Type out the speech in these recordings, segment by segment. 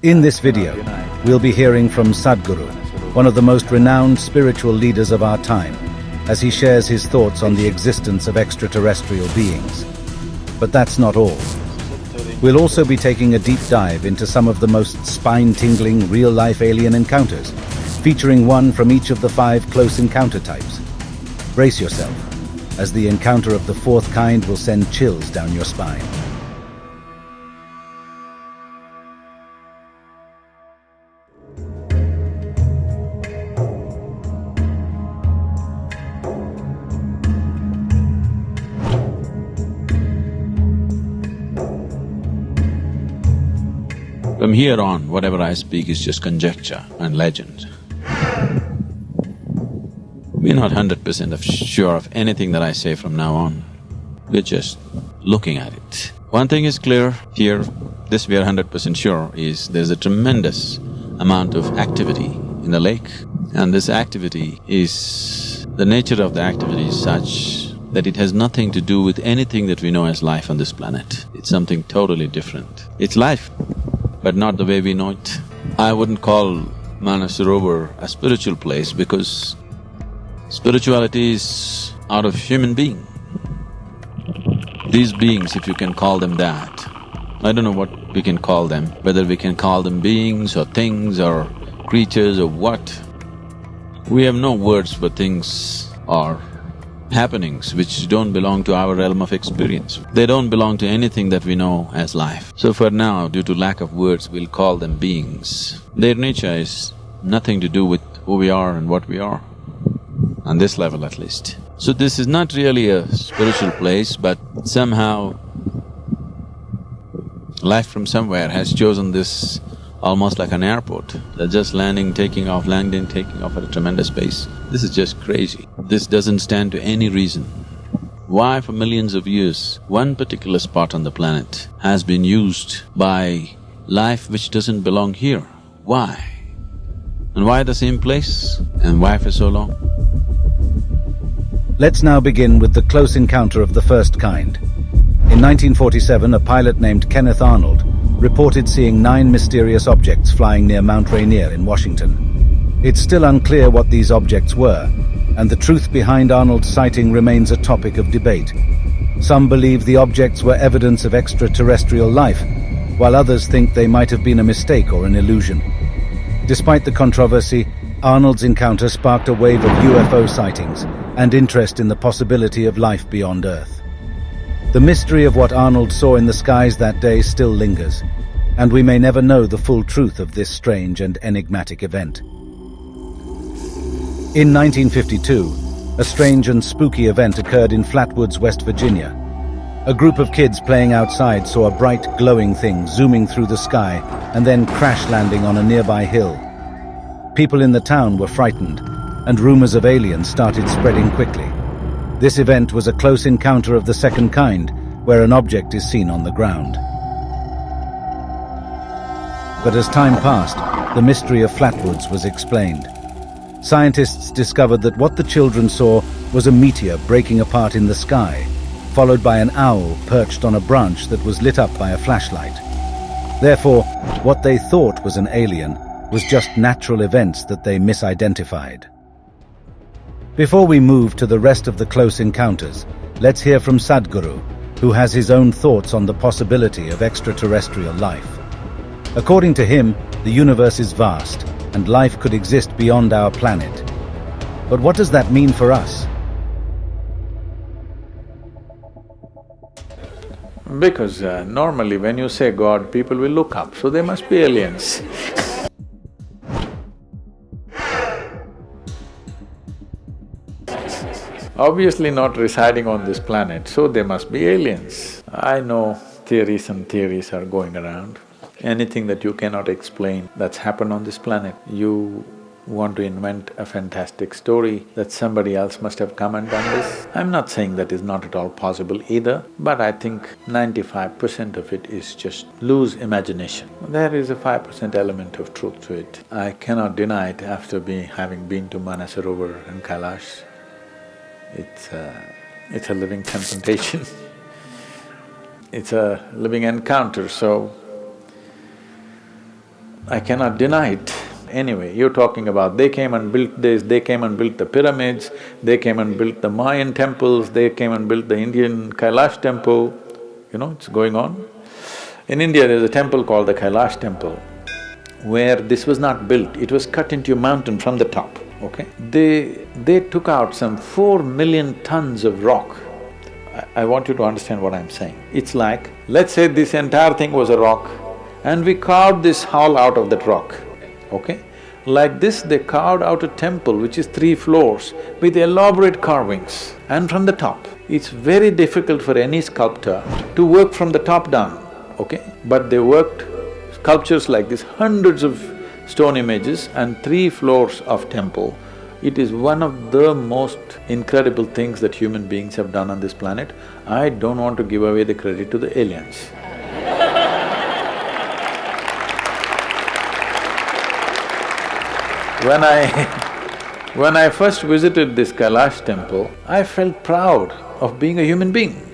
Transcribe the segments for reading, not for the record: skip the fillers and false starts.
In this video, we'll be hearing from Sadhguru, one of the most renowned spiritual leaders of our time, as he shares his thoughts on the existence of extraterrestrial beings. But that's not all. We'll also be taking a deep dive into some of the most spine-tingling real-life alien encounters, featuring one from each of the 5 close encounter types. Brace yourself, as the encounter of the 4th kind will send chills down your spine. From here on, whatever I speak is just conjecture and legend. We're not 100% sure of anything that I say from now on. We're just looking at it. One thing is clear here, this we are 100% sure, is there's a tremendous amount of activity in the lake, and this activity is… the nature of the activity is such that it has nothing to do with anything that we know as life on this planet. It's something totally different. It's life, but not the way we know it. I wouldn't call Manasarovar a spiritual place because spirituality is out of human being. These beings, if you can call them that, I don't know what we can call them, whether we can call them beings or things or creatures or what. We have no words for things or happenings which don't belong to our realm of experience. They don't belong to anything that we know as life. So for now, due to lack of words, we'll call them beings. Their nature is nothing to do with who we are and what we are, on this level at least. So this is not really a spiritual place, but somehow life from somewhere has chosen this almost like an airport. They're just landing, taking off, landing, taking off at a tremendous pace. This is just crazy. This doesn't stand to any reason. Why for millions of years, one particular spot on the planet has been used by life which doesn't belong here? Why? And why the same place? And why for so long? Let's now begin with the close encounter of the 1st kind. In 1947, a pilot named Kenneth Arnold reported seeing 9 mysterious objects flying near Mount Rainier in Washington. It's still unclear what these objects were, and the truth behind Arnold's sighting remains a topic of debate. Some believe the objects were evidence of extraterrestrial life, while others think they might have been a mistake or an illusion. Despite the controversy, Arnold's encounter sparked a wave of UFO sightings and interest in the possibility of life beyond Earth. The mystery of what Arnold saw in the skies that day still lingers, and we may never know the full truth of this strange and enigmatic event. In 1952, a strange and spooky event occurred in Flatwoods, West Virginia. A group of kids playing outside saw a bright, glowing thing zooming through the sky and then crash landing on a nearby hill. People in the town were frightened, and rumors of aliens started spreading quickly. This event was a close encounter of the 2nd kind, where an object is seen on the ground. But as time passed, the mystery of Flatwoods was explained. Scientists discovered that what the children saw was a meteor breaking apart in the sky, followed by an owl perched on a branch that was lit up by a flashlight. Therefore, what they thought was an alien was just natural events that they misidentified. Before we move to the rest of the close encounters, let's hear from Sadhguru, who has his own thoughts on the possibility of extraterrestrial life. According to him, the universe is vast, and life could exist beyond our planet. But what does that mean for us? Because normally when you say God, people will look up, so they must be aliens. Obviously not residing on this planet, so they must be aliens. I know theories and theories are going around. Anything that you cannot explain that's happened on this planet, you want to invent a fantastic story that somebody else must have come and done this. I'm not saying that is not at all possible either, but I think 95% of it is just loose imagination. There is a 5% element of truth to it. I cannot deny it after having been to Manasarovar and Kailash. It's a living confrontation. It's a living encounter, so I cannot deny it. Anyway, you're talking about they came and built this, they came and built the pyramids, they came and built the Mayan temples, they came and built the Indian Kailash temple, it's going on. In India, there's a temple called the Kailash temple, where this was not built, it was cut into a mountain from the top, okay? They took out some 4 million tons of rock. I want you to understand what I'm saying. It's like, let's say this entire thing was a rock and we carved this hall out of that rock, okay? Like this, they carved out a temple which is 3 floors with elaborate carvings. And from the top, it's very difficult for any sculptor to work from the top down, okay? But they worked sculptures like this, hundreds of stone images and 3 floors of temple. It is one of the most incredible things that human beings have done on this planet. I don't want to give away the credit to the aliens. When I first visited this Kailash temple, I felt proud of being a human being.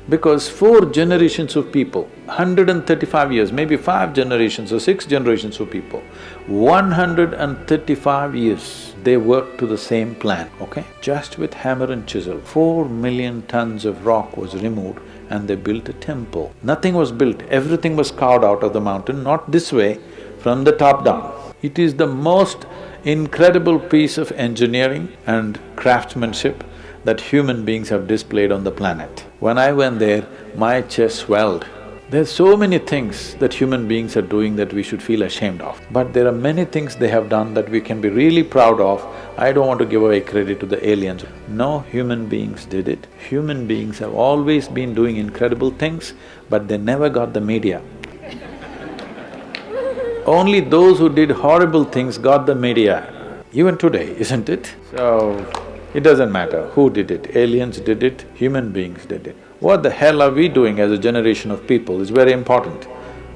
Because 4 generations of people, 135 years, maybe 5 generations or 6 generations of people, 135 years, they worked to the same plan, okay? Just with hammer and chisel, 4 million tons of rock was removed and they built a temple. Nothing was built, everything was carved out of the mountain, not this way, from the top down. It is the most incredible piece of engineering and craftsmanship that human beings have displayed on the planet. When I went there, my chest swelled. There's so many things that human beings are doing that we should feel ashamed of. But there are many things they have done that we can be really proud of. I don't want to give away credit to the aliens. No human beings did it. Human beings have always been doing incredible things, but they never got the media. Only those who did horrible things got the media, even today, isn't it? So, it doesn't matter who did it, aliens did it, human beings did it. What the hell are we doing as a generation of people is very important.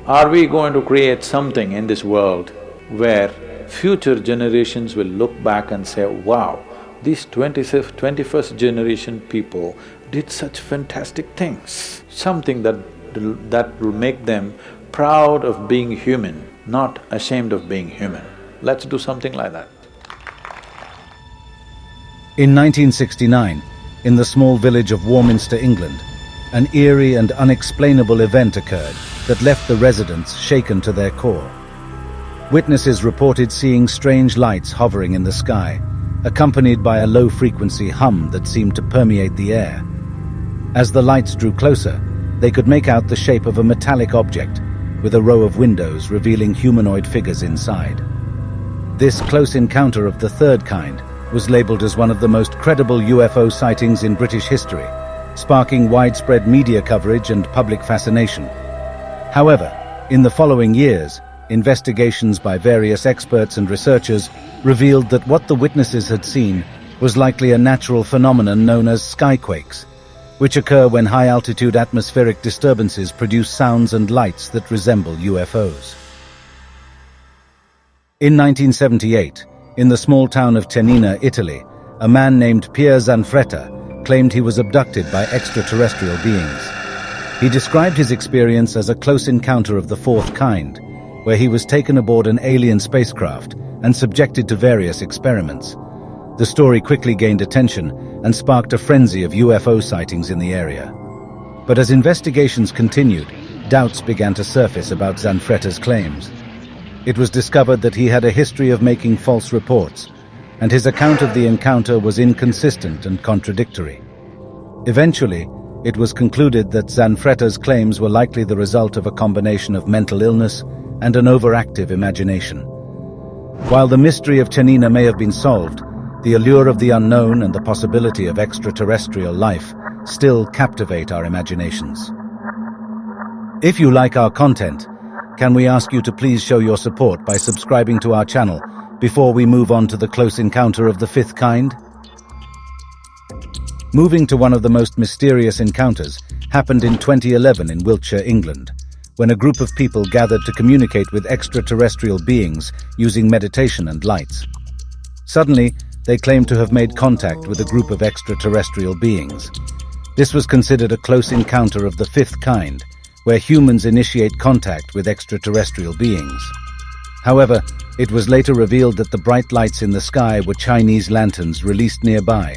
Are we going to create something in this world where future generations will look back and say, wow, these 21st generation people did such fantastic things, something that will make them proud of being human, not ashamed of being human. Let's do something like that. In 1969, in the small village of Warminster, England, an eerie and unexplainable event occurred that left the residents shaken to their core. Witnesses reported seeing strange lights hovering in the sky, accompanied by a low-frequency hum that seemed to permeate the air. As the lights drew closer, they could make out the shape of a metallic object, with a row of windows revealing humanoid figures inside. This close encounter of the third kind was labelled as one of the most credible UFO sightings in British history, sparking widespread media coverage and public fascination. However, in the following years, investigations by various experts and researchers revealed that what the witnesses had seen was likely a natural phenomenon known as skyquakes, which occur when high-altitude atmospheric disturbances produce sounds and lights that resemble UFOs. In 1978, in the small town of Tennina, Italy, a man named Pier Zanfretta claimed he was abducted by extraterrestrial beings. He described his experience as a close encounter of the fourth kind, where he was taken aboard an alien spacecraft and subjected to various experiments. The story quickly gained attention and sparked a frenzy of UFO sightings in the area. But as investigations continued, doubts began to surface about Zanfretta's claims. It was discovered that he had a history of making false reports, and his account of the encounter was inconsistent and contradictory. Eventually, it was concluded that Zanfretta's claims were likely the result of a combination of mental illness and an overactive imagination. While the mystery of Tennina may have been solved, the allure of the unknown and the possibility of extraterrestrial life still captivate our imaginations. If you like our content, can we ask you to please show your support by subscribing to our channel before we move on to the close encounter of the fifth kind? Moving to one of the most mysterious encounters happened in 2011 in Wiltshire, England, when a group of people gathered to communicate with extraterrestrial beings using meditation and lights. Suddenly, they claimed to have made contact with a group of extraterrestrial beings. This was considered a close encounter of the fifth kind, where humans initiate contact with extraterrestrial beings. However, it was later revealed that the bright lights in the sky were Chinese lanterns released nearby,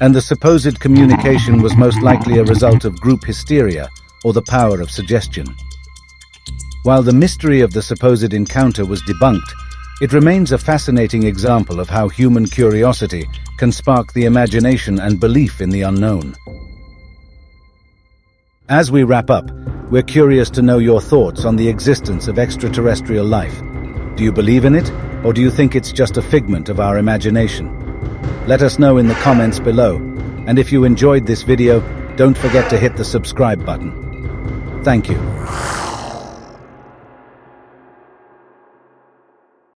and the supposed communication was most likely a result of group hysteria or the power of suggestion. While the mystery of the supposed encounter was debunked, it remains a fascinating example of how human curiosity can spark the imagination and belief in the unknown. As we wrap up, we're curious to know your thoughts on the existence of extraterrestrial life. Do you believe in it, or do you think it's just a figment of our imagination? Let us know in the comments below, and if you enjoyed this video, don't forget to hit the subscribe button. Thank you.